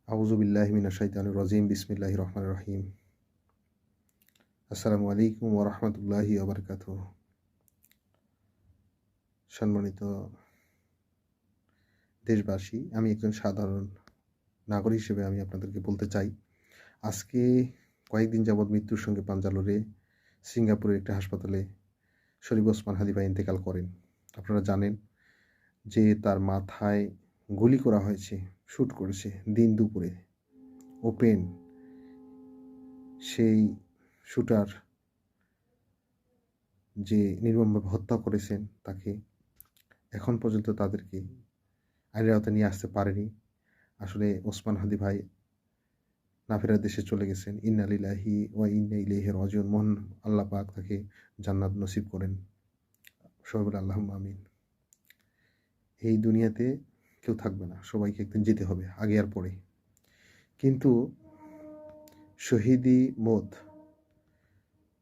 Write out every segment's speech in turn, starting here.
আউযু বিল্লাহি মিনাশ শাইতানির রাজিম বিসমিল্লাহির রহমানির রহিম। আসসালামু আলাইকুম ওয়া রাহমাতুল্লাহি ওয়া বারাকাতুহু। সম্মানিত দেশবাসী, আমি একজন সাধারণ নাগরিক হিসেবে আমি আপনাদেরকে বলতে চাই, আজকে কয়েকদিন যাবৎ মৃত্যুর সঙ্গে পাঞ্জা লড়ে সিঙ্গাপুরের একটি হাসপাতালে শরীফ ওসমান হাদি ভাই ইন্তেকাল করেন। আপনারা জানেন যে তার মাথায় গুলি করা হয়েছে, শ্যুট করেছে দিন দুপুরে, ওপেন। সেই শ্যুটার যে নির্মমভাবে হত্যা করেছেন তাকে এখন পর্যন্ত তাদেরকে আইনের আওতায় নিয়ে আসতে পারেনি। আসলে ওসমান হাদি ভাই না ফেরার দেশে চলে গেছেন। ইন্না লিল্লাহি ওয়া ইন্না ইলাইহি রাজিউন। মহান আল্লাহ পাক তাকে জান্নাত নসিব করেন। সবাই বলে আল্লাহুম্মা আমিন। এই দুনিয়াতে কেউ থাকবে না, সবাইকে একদিন যেতে হবে, আগে আর পরে। কিন্তু শহীদি মওত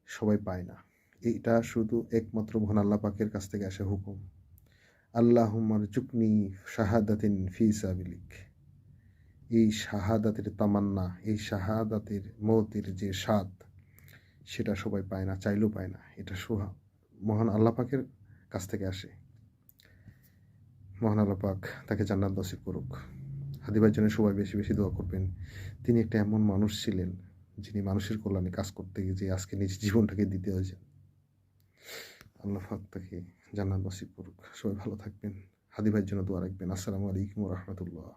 সবাই পায় না। এটা শুধু একমাত্র মহান আল্লাহ পাকের কাছ থেকে আসা হুকুম। আল্লাহুম্মা রযুকনি শাহাদাতিন ফি সাবিলিক। এই শাহাদাতের তামান্না, এই শাহাদাতের মওতের যে স্বাদ, সেটা সবাই পায় না, চাইলেও পায় না। এটা মহান আল্লাহ পাকের কাছ থেকে আসে। মহান আল্লাহ পাক তাকে জান্নাত নসিব করুক। হাদি ভাইয়ের জন্য সবাই বেশি বেশি দোয়া করবেন। তিনি একটা এমন মানুষ ছিলেন যিনি মানুষের কল্যাণে কাজ করতে গিয়ে যে আজকে নিজ জীবনটাকে দিতে হয়েছে। আল্লাহ পাক তাকে জান্নাত নসিব করুক। সবাই ভালো থাকবেন। হাদি ভাইয়ের জন্য দোয়া রাখবেন। আসসালামু আলাইকুম ওয়া রাহমাতুল্লাহ।